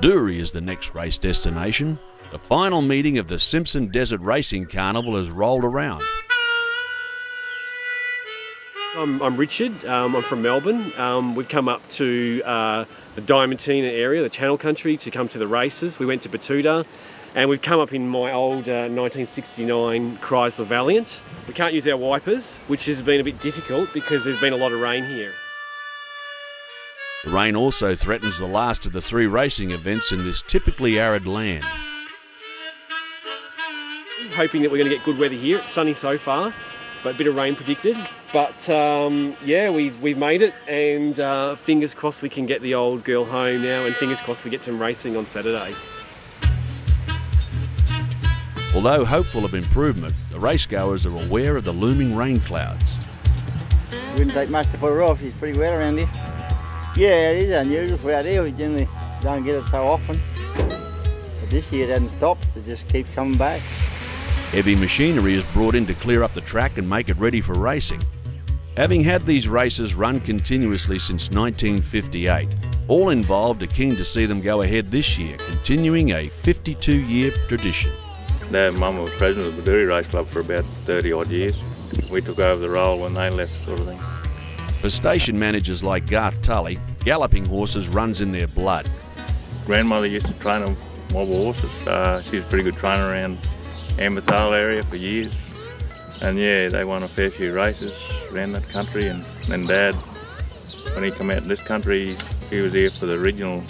Bedourie is the next race destination. The final meeting of the Simpson Desert Racing Carnival has rolled around. I'm Richard, I'm from Melbourne. We've come up to the Diamantina area, the Channel Country, to come to the races. We went to Batuta, and we've come up in my old 1969 Chrysler Valiant. We can't use our wipers, which has been a bit difficult because there's been a lot of rain here. The rain also threatens the last of the 3 racing events in this typically arid land. Hoping that we're going to get good weather here. It's sunny so far, but a bit of rain predicted. But yeah, we've made it, and fingers crossed we can get the old girl home now, and fingers crossed we get some racing on Saturday. Although hopeful of improvement, the racegoers are aware of the looming rain clouds. Wouldn't take much to put her off. It's pretty wet around here. Yeah, it is unusual for out here. We generally don't get it so often. But this year it hasn't stopped. It just keeps coming back. Heavy machinery is brought in to clear up the track and make it ready for racing. Having had these races run continuously since 1958, all involved are keen to see them go ahead this year, continuing a 52-year tradition. Their mum was president of the Bedourie Race Club for about 30 odd years. We took over the role when they left, sort of thing. For station managers like Garth Tully, galloping horses runs in their blood. Grandmother used to train a mob of horses. She was a pretty good trainer around Amberthale area for years. And yeah, they won a fair few races around that country. And then Dad, when he came out in this country, he was here for the original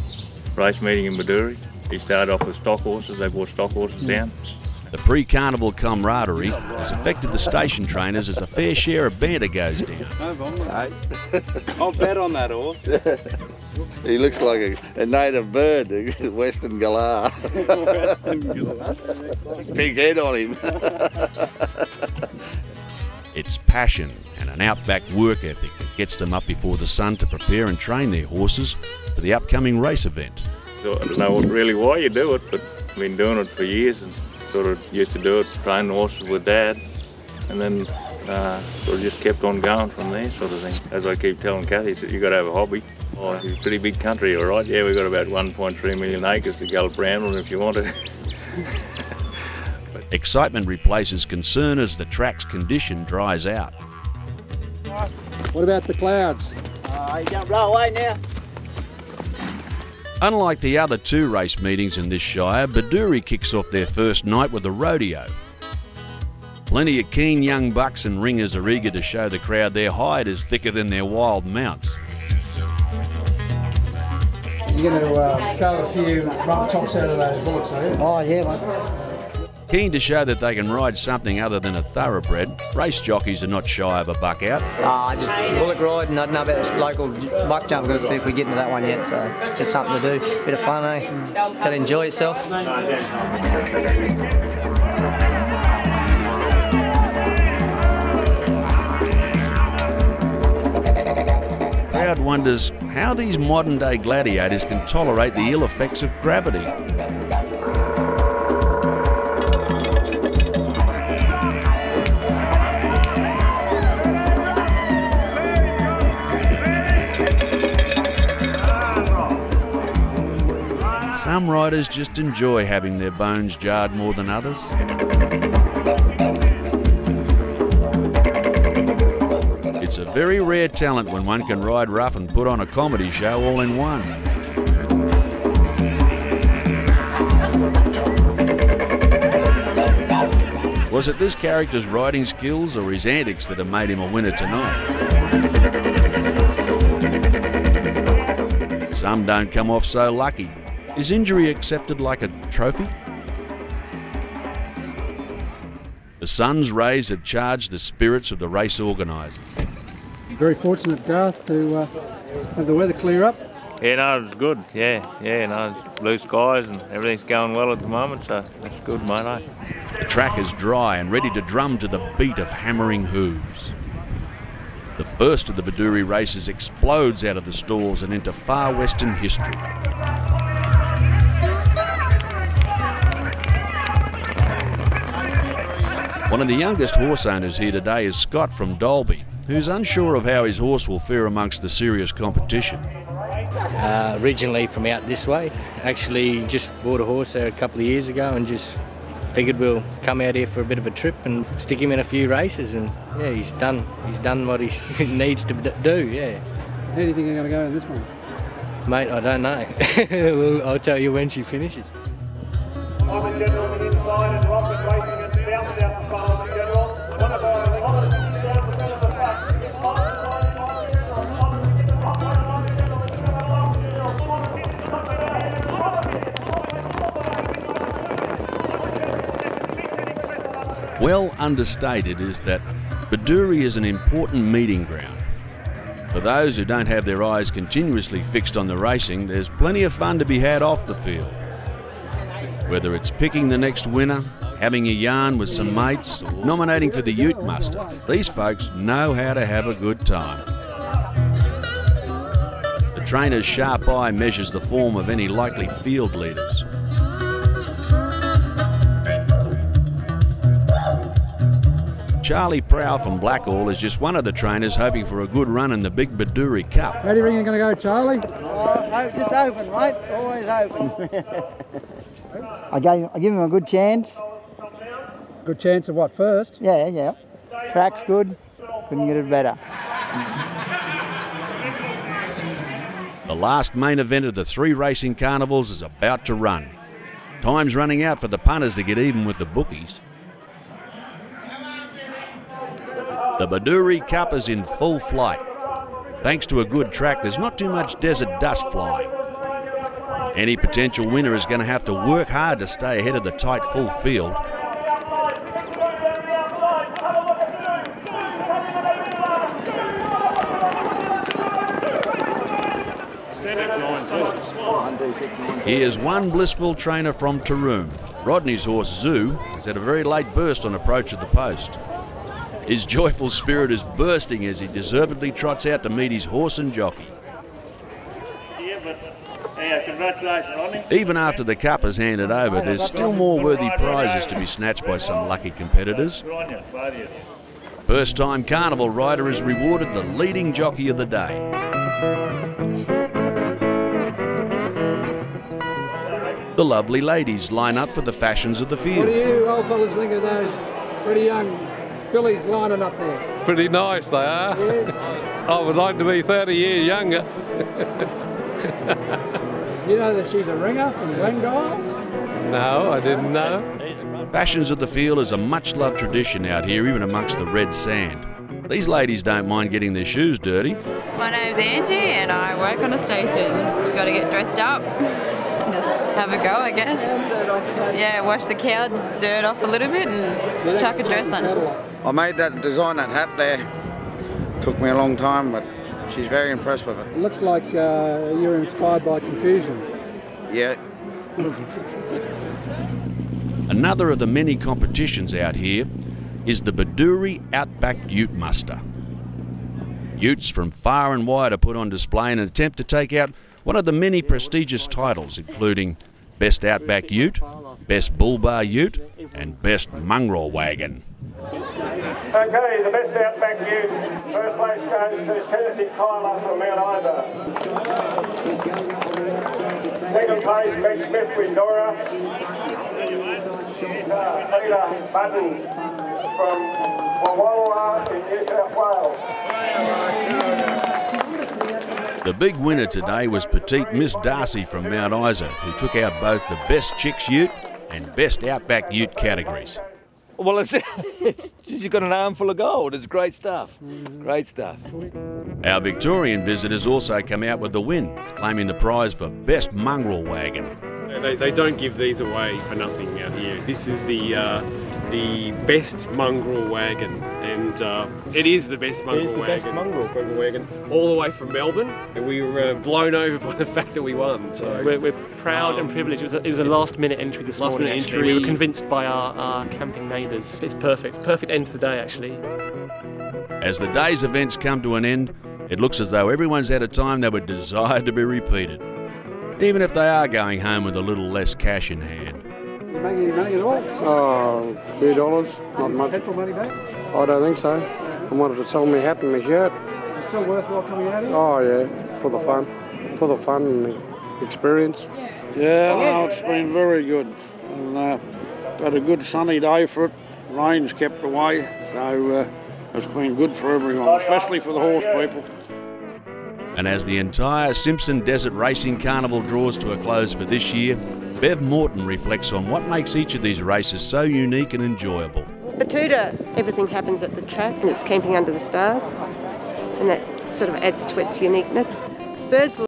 race meeting in Bedourie. He started off with stock horses. They brought stock horses down. The pre-carnival camaraderie has affected the station trainers as a fair share of banter goes down. I'll bet on that horse. He looks like a native bird, a Western Galah. Big head on him. It's passion and an outback work ethic that gets them up before the sun to prepare and train their horses for the upcoming race event. So I don't know really why you do it, but I've been doing it for years and sort of used to do it, train horses with Dad, and then sort of just kept on going from there, sort of thing. As I keep telling Kathy, said, you got to have a hobby. Oh, it's a pretty big country, all right. Yeah, we've got about 1.3 million acres to gallop around on if you want it. Excitement replaces concern as the track's condition dries out. What about the clouds? You don't blow away now. Unlike the other 2 race meetings in this shire, Bedourie kicks off their first night with a rodeo. Plenty of keen young bucks and ringers are eager to show the crowd their hide is thicker than their wild mounts. You're going to cut a few rough chops out of those bullocks, are you? Oh, yeah, mate. Keen to show that they can ride something other than a thoroughbred, race jockeys are not shy of a buck out. Just bullock ride, and I don't know about this local buck jump. We've got to see if we get into that one yet, so just something to do. Bit of fun, eh? Got to enjoy yourself. Crowd wonders how these modern-day gladiators can tolerate the ill effects of gravity. Some riders just enjoy having their bones jarred more than others. It's a very rare talent when one can ride rough and put on a comedy show all in one. Was it this character's riding skills or his antics that have made him a winner tonight? Some don't come off so lucky. Is injury accepted like a trophy? The sun's rays have charged the spirits of the race organisers. Very fortunate, Garth, to have the weather clear up. Yeah, no, it's good. Yeah, no, it's blue skies and everything's going well at the moment, so that's good, mate. Eh? The track is dry and ready to drum to the beat of hammering hooves. The first of the Bedourie races explodes out of the stalls and into far western history. One of the youngest horse owners here today is Scott from Dalby, who's unsure of how his horse will fare amongst the serious competition. Originally from out this way. Actually just bought a horse there a couple of years ago and just figured we'll come out here for a bit of a trip and stick him in a few races, and yeah, he's done what he needs to do, yeah. How do you think you're going to go in this one? Mate, I don't know. I'll tell you when she finishes. Well understated is that Bedourie is an important meeting ground. For those who don't have their eyes continuously fixed on the racing, there's plenty of fun to be had off the field. Whether it's picking the next winner, having a yarn with some mates, or nominating for the Ute Muster, these folks know how to have a good time. The trainer's sharp eye measures the form of any likely field leaders. Charlie Prow from Blackall is just one of the trainers hoping for a good run in the big Bedouri Cup. How do you think you're going to go, Charlie? Oh, just open, mate. Always open. I give him a good chance. Good chance of what, first? Yeah. Track's good. Couldn't get it better. The last main event of the 3 racing carnivals is about to run. Time's running out for the punters to get even with the bookies. The Bedouri Cup is in full flight. Thanks to a good track, there's not too much desert dust flying. Any potential winner is going to have to work hard to stay ahead of the tight full field. Here's one blissful trainer from Taroom. Rodney's horse Zoo has had a very late burst on approach of the post. His joyful spirit is bursting as he deservedly trots out to meet his horse and jockey. Congratulations, Rodney. Even after the cup is handed over, there's still more worthy prizes to be snatched by some lucky competitors. First-time carnival rider is rewarded the leading jockey of the day. The lovely ladies line up for the fashions of the field. What do you old fellas think of those pretty young fillies lining up there? Pretty nice they are. Yeah. I would like to be 30 years younger. You know that she's a ringer from Glengyle? No, I didn't know. Fashions of the field is a much-loved tradition out here, even amongst the red sand. These ladies don't mind getting their shoes dirty. My name's Angie and I work on a station. We've got to get dressed up and just have a go, I guess. Yeah, wash the cow's dirt off a little bit and chuck a dress on. I made that design, that hat there. Took me a long time, but she's very impressed with it. It looks like you're inspired by confusion. Yeah. Another of the many competitions out here is the Bedourie Outback Ute Muster. Utes from far and wide are put on display in an attempt to take out one of the many prestigious titles, including Best Outback Ute, Best Bull Bar Ute, and Best Mongrel Wagon. Okay, the Best Outback Ute. First place goes to Tennessee Tyler from Mount Isa. Second place, Beck Smith with Dora. Peter Button from Wawalla in New South Wales. The big winner today was petite Miss Darcy from Mount Isa, who took out both the Best Chicks Ute and Best Outback Ute categories. Well, she's got an armful of gold. It's great stuff. Great stuff. Our Victorian visitors also come out with the win, claiming the prize for Best Mongrel Wagon. They don't give these away for nothing out here. This is the best mongrel wagon, and it is the best mongrel wagon. Best mongrel wagon, all the way from Melbourne, and we were blown over by the fact that we won. So we're proud and privileged. It was a last-minute entry this morning. Actually, we were convinced by our camping neighbours. It's perfect end to the day actually. As the day's events come to an end, it looks as though everyone's had a time they would desire to be repeated, even if they are going home with a little less cash in hand. You make any money at all? Oh, a few dollars, not much. Petrol money back? I don't think so. I wanted to sell my hat and my shirt. It's still worthwhile coming out here? Oh yeah, for the fun. for the fun and the experience. Yeah, no, it's been very good. And, had a good sunny day for it. Rain's kept away, so it's been good for everyone, especially for the horse people. And as the entire Simpson Desert Racing Carnival draws to a close for this year, Bev Morton reflects on what makes each of these races so unique and enjoyable. Bedouri, everything happens at the track and it's camping under the stars, and that sort of adds to its uniqueness. Birds will